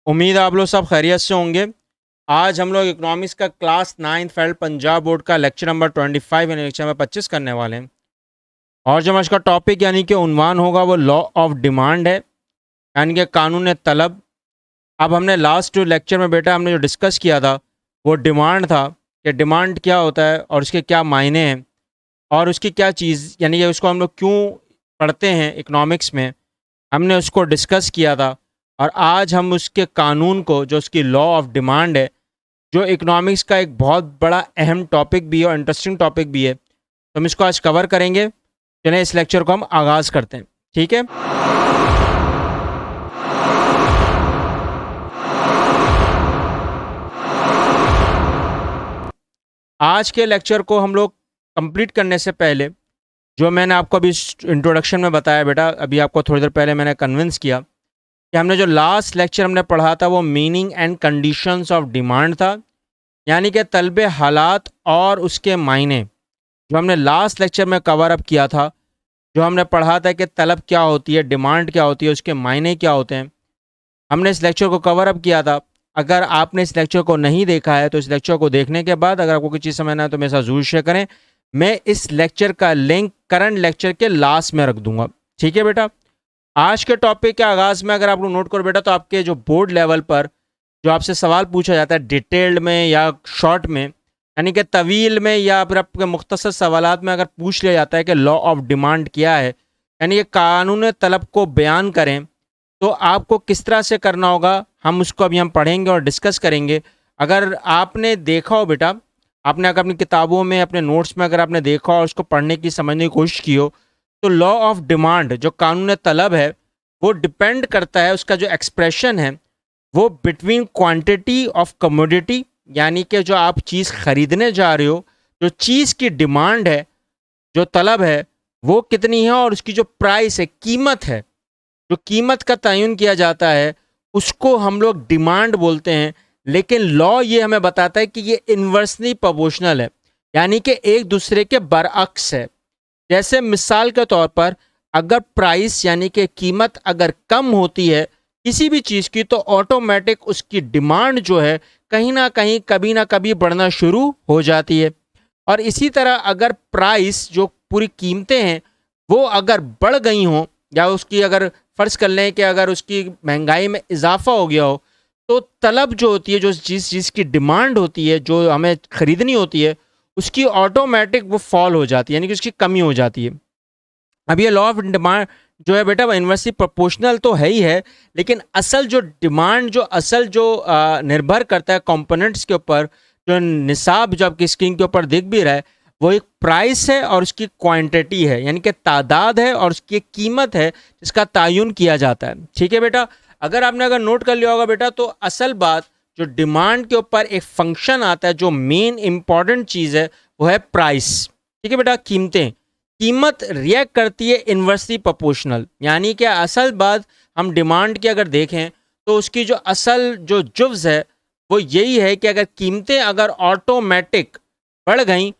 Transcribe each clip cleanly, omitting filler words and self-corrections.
उम्मीद है आप लोग सब खैरियत से होंगे। आज हम लोग इकोनॉमिक्स का क्लास 9 फेल पंजाब बोर्ड का लेक्चर नंबर 25 यानी लेक्चर नंबर 25 करने वाले हैं। और जो आज का टॉपिक यानी कि उन्वान होगा वो लॉ ऑफ डिमांड है, यानी कि कानून तलब। अब हमने लास्ट लेक्चर में बेटा हमने जो डिस्कस किया था वो डिमांड था कि डिमांड क्या होता है और उसके क्या मायने हैं और उसकी क्या चीज़ यानी कि उसको हम लोग क्यों पढ़ते हैं इकोनॉमिक्स में, हमने उसको डिस्कस किया था। और आज हम उसके कानून को, जो उसकी लॉ ऑफ डिमांड है, जो इकोनॉमिक्स का एक बहुत बड़ा अहम टॉपिक भी है और इंटरेस्टिंग टॉपिक भी है, तो हम इसको आज कवर करेंगे। चलें इस लेक्चर को हम आगाज़ करते हैं, ठीक है। आज के लेक्चर को हम लोग कंप्लीट करने से पहले, जो मैंने आपको अभी इंट्रोडक्शन में बताया बेटा, अभी आपको थोड़ी देर पहले मैंने कन्विंस किया कि हमने जो लास्ट लेक्चर हमने पढ़ा था वो meaning and conditions of demand था, यानी कि तलब हालात और उसके मायने, जो हमने लास्ट लेक्चर में कवर अप किया था। जो हमने पढ़ा था कि तलब क्या होती है, डिमांड क्या होती है, उसके मायने क्या होते हैं, हमने इस लेक्चर को कवर अप किया था। अगर आपने इस लेक्चर को नहीं देखा है तो इस लेक्चर को देखने के बाद अगर आपको कोई चीज़ समझना है तो मेरे साथ जरूर शेयर करें। मैं इस लेक्चर का लिंक करंट लेक्चर के लास्ट में रख दूंगा, ठीक है बेटा। आज के टॉपिक के आगाज़ में अगर आप लोग नोट करो बेटा, तो आपके जो बोर्ड लेवल पर जो आपसे सवाल पूछा जाता है डिटेल्ड में या शॉर्ट में, यानी कि तवील में या फिर आपके मुख्तसर सवालात में अगर पूछ लिया जाता है कि लॉ ऑफ डिमांड क्या है, यानी कि कानून तलब को बयान करें, तो आपको किस तरह से करना होगा, हम उसको अभी हम पढ़ेंगे और डिस्कस करेंगे। अगर आपने देखा हो बेटा, आपने अगर अपनी किताबों में, अपने नोट्स में अगर आपने देखा और उसको पढ़ने की, समझने की कोशिश की हो, तो लॉ ऑफ डिमांड जो कानून तलब है वो डिपेंड करता है, उसका जो एक्सप्रेशन है वो बिटवीन क्वांटिटी ऑफ कमोडिटी, यानी कि जो आप चीज़ खरीदने जा रहे हो, जो चीज़ की डिमांड है, जो तलब है वो कितनी है, और उसकी जो प्राइस है, कीमत है, जो कीमत का तयन किया जाता है उसको हम लोग डिमांड बोलते हैं। लेकिन लॉ ये हमें बताता है कि ये इन्वर्सली प्रोपोर्शनल है, यानी कि एक दूसरे के बरअक्स है। जैसे मिसाल के तौर पर अगर प्राइस यानी कि कीमत अगर कम होती है किसी भी चीज़ की, तो ऑटोमेटिक उसकी डिमांड जो है कहीं ना कहीं कभी ना कभी बढ़ना शुरू हो जाती है। और इसी तरह अगर प्राइस, जो पूरी कीमतें हैं, वो अगर बढ़ गई हों, या उसकी अगर फ़र्ज़ कर लें कि अगर उसकी महंगाई में इजाफा हो गया हो, तो तलब जो होती है, जो जिस चीज़ की डिमांड होती है, जो हमें ख़रीदनी होती है, उसकी ऑटोमेटिक वो फॉल हो जाती है, यानी कि उसकी कमी हो जाती है। अब ये लॉ ऑफ डिमांड जो है बेटा वो इन्वर्सली प्रोपोर्शनल तो है ही है, लेकिन असल जो डिमांड, जो असल जो निर्भर करता है कंपोनेंट्स के ऊपर, जो निसाब जो आपकी स्क्रीन के ऊपर दिख भी रहा है, वो एक प्राइस है और उसकी क्वांटिटी है, यानी कि तादाद है, और उसकी एक कीमत है जिसका तयन किया जाता है, ठीक है बेटा। अगर नोट कर लिया होगा बेटा, तो असल बात जो डिमांड के ऊपर एक फंक्शन आता है, जो मेन इंपॉर्टेंट चीज़ है वो है प्राइस, ठीक है बेटा। कीमत रिएक्ट करती है इन्वर्सली प्रोपोर्शनल, यानी कि असल बात हम डिमांड की अगर देखें तो उसकी जो असल जो जुज़्व है वो यही है कि अगर कीमतें अगर ऑटोमेटिक बढ़ गई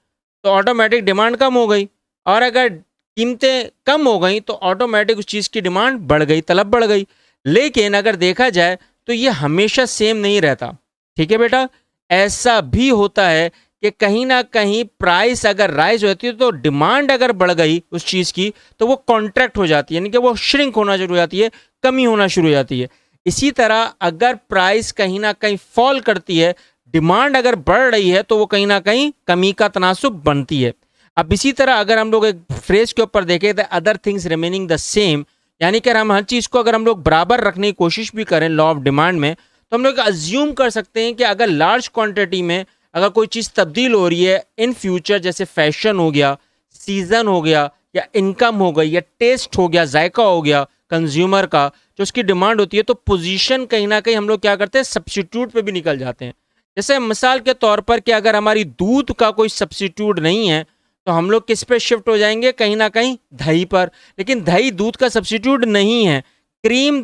तो ऑटोमेटिक डिमांड कम हो गई, और अगर कीमतें कम हो गई तो ऑटोमेटिक उस चीज़ की डिमांड बढ़ गई, तलब बढ़ गई। लेकिन अगर देखा जाए तो ये हमेशा सेम नहीं रहता, ठीक है बेटा। ऐसा भी होता है कि कहीं ना कहीं प्राइस अगर राइज होती है तो डिमांड अगर बढ़ गई उस चीज़ की तो वो कॉन्ट्रैक्ट हो जाती है, यानी कि वो श्रिंक होना शुरू हो जाती है, कमी होना शुरू हो जाती है। इसी तरह अगर प्राइस कहीं ना कहीं फॉल करती है, डिमांड अगर बढ़ रही है, तो वो कहीं ना कहीं कमी का तनासुब बनती है। अब इसी तरह अगर हम लोग एक फ्रेज के ऊपर देखें, the other things remaining the same, यानी कि हम हर चीज़ को अगर हम लोग बराबर रखने की कोशिश भी करें लॉ ऑफ डिमांड में, तो हम लोग अज्यूम कर सकते हैं कि अगर लार्ज क्वांटिटी में अगर कोई चीज़ तब्दील हो रही है इन फ्यूचर, जैसे फैशन हो गया, सीज़न हो गया, या इनकम हो गई, या टेस्ट हो गया, जायका हो गया कंज्यूमर का, जो उसकी डिमांड होती है, तो पोजीशन कहीं ना कहीं हम लोग क्या करते हैं, सब्स्टिट्यूट पे भी निकल जाते हैं। जैसे मिसाल के तौर पर कि अगर हमारी दूध का कोई सब्स्टिट्यूट नहीं है तो हम लोग किस पे शिफ्ट हो जाएंगे, कहीं ना कहीं दही पर। लेकिन दही दूध का सब्स्टिट्यूट नहीं है, क्रीम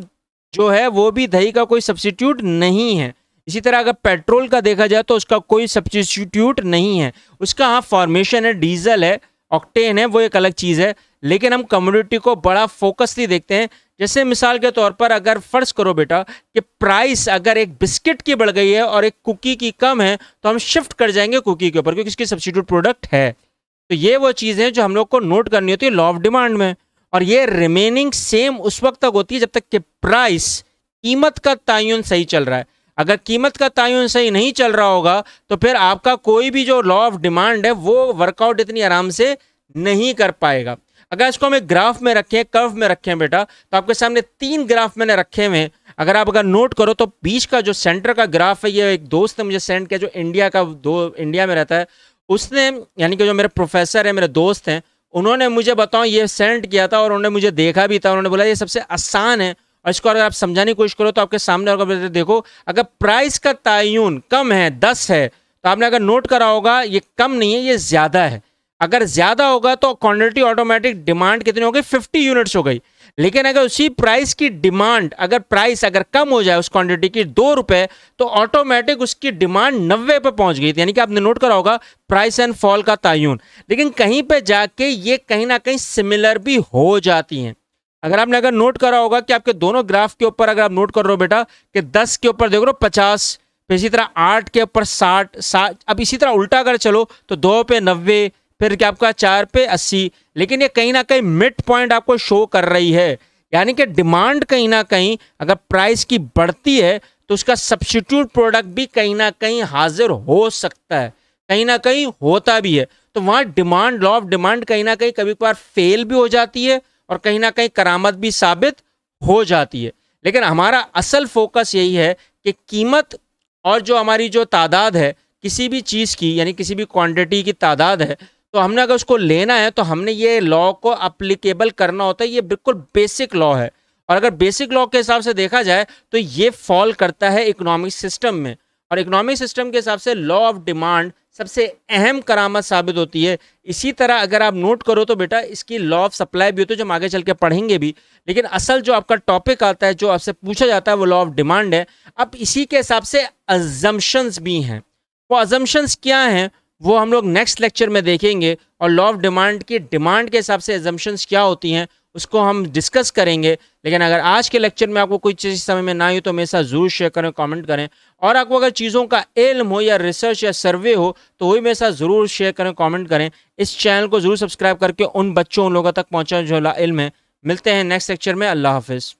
जो है वो भी दही का कोई सब्स्टिट्यूट नहीं है। इसी तरह अगर पेट्रोल का देखा जाए तो उसका कोई सब्स्टिट्यूट नहीं है, उसका हाँ फॉर्मेशन है, डीजल है, ऑक्टेन है, वो एक अलग चीज़ है, लेकिन हम कमोडिटी को बड़ा फोकसली देखते हैं। जैसे मिसाल के तौर पर अगर फर्ज करो बेटा कि प्राइस अगर एक बिस्किट की बढ़ गई है और एक कुकी की कम है, तो हम शिफ्ट कर जाएंगे कुकी के ऊपर, क्योंकि इसकी सब्स्टिट्यूट प्रोडक्ट है। तो ये वो चीज़ें हैं जो हम लोग को नोट करनी होती है लॉ ऑफ डिमांड में, और ये रिमेनिंग सेम उस वक्त तक होती है जब तक कि प्राइस, कीमत का तयन सही चल रहा है। अगर कीमत का तयन सही नहीं चल रहा होगा तो फिर आपका कोई भी जो लॉ ऑफ डिमांड है वो वर्कआउट इतनी आराम से नहीं कर पाएगा। अगर इसको हम एक ग्राफ में रखें, कर्व में रखें बेटा, तो आपके सामने 3 ग्राफ मैंने रखे हुए हैं। अगर नोट करो तो बीच का जो सेंटर का ग्राफ है, ये एक दोस्त ने मुझे सेंड किया जो इंडिया में रहता है। उसने, यानी कि जो मेरे प्रोफेसर है, मेरे दोस्त हैं, उन्होंने मुझे बताओ ये सेंड किया था और उन्होंने मुझे देखा भी था। उन्होंने बोला ये सबसे आसान है और इसको अगर आप समझाने की कोशिश करो तो आपके सामने होगा। देखो, अगर प्राइस का तयन कम है, 10 है, तो आपने अगर नोट करा होगा ये कम नहीं है, ये ज़्यादा है। अगर ज़्यादा होगा तो क्वांटिटी ऑटोमेटिक डिमांड कितनी हो गई, 50 यूनिट्स हो गई। लेकिन अगर उसी प्राइस की डिमांड, अगर प्राइस अगर कम हो जाए उस क्वांटिटी की 2 रुपए, तो ऑटोमेटिक उसकी डिमांड 90 पे पहुंच गई थी। यानी कि आपने नोट करा होगा प्राइस एंड फॉल का तयन। लेकिन कहीं पे जाके ये कहीं ना कहीं सिमिलर भी हो जाती हैं। अगर नोट करा होगा कि आपके दोनों ग्राफ के ऊपर अगर आप नोट कर रहे हो बेटा कि 10 के ऊपर देख रहे हो 50, फिर इसी तरह 8 के ऊपर 60, अब इसी तरह उल्टा अगर चलो तो 2 पे 90, फिर क्या आपका 4 पे 80। लेकिन ये कहीं ना कहीं मिड पॉइंट आपको शो कर रही है। यानी कि डिमांड कहीं ना कहीं अगर प्राइस की बढ़ती है तो उसका सब्स्टिट्यूट प्रोडक्ट भी कहीं ना कहीं हाजिर हो सकता है, कहीं ना कहीं होता भी है। तो वहाँ डिमांड, लॉ ऑफ डिमांड कहीं ना कहीं कभी कभार फेल भी हो जाती है और कहीं ना कहीं करामत भी साबित हो जाती है। लेकिन हमारा असल फोकस यही है कि कीमत और जो हमारी जो तादाद है किसी भी चीज़ की, यानी किसी भी क्वांटिटी की तादाद है, तो हमने अगर उसको लेना है तो हमने ये लॉ को अप्लीकेबल करना होता है। ये बिल्कुल बेसिक लॉ है। और अगर बेसिक लॉ के हिसाब से देखा जाए तो ये फॉल करता है इकोनॉमिक सिस्टम में, और इकोनॉमिक सिस्टम के हिसाब से लॉ ऑफ डिमांड सबसे अहम करामत साबित होती है। इसी तरह अगर आप नोट करो तो बेटा इसकी लॉ ऑफ सप्लाई भी होती है, जो हम आगे चल के पढ़ेंगे भी। लेकिन असल जो आपका टॉपिक आता है, जो आपसे पूछा जाता है, वो लॉ ऑफ डिमांड है। अब इसी के हिसाब से अजम्पशंस भी हैं। वो अजम्पशंस क्या हैं वो हम लोग नेक्स्ट लेक्चर में देखेंगे, और लॉ ऑफ डिमांड की डिमांड के हिसाब से एजम्पशंस क्या होती हैं उसको हम डिस्कस करेंगे। लेकिन अगर आज के लेक्चर में आपको कोई चीज़ समझ में ना आई तो मेरे साथ ज़रूर शेयर करें, कमेंट करें। और आपको अगर चीज़ों का इल्म हो या रिसर्च या सर्वे हो तो वही मेरे साथ ज़रूर शेयर करें, कमेंट करें। इस चैनल को ज़रूर सब्सक्राइब करके उन बच्चों, उन लोगों तक पहुँचाएं जो इल्म है। मिलते हैं नेक्स्ट लेक्चर में। अल्लाह हाफिज़।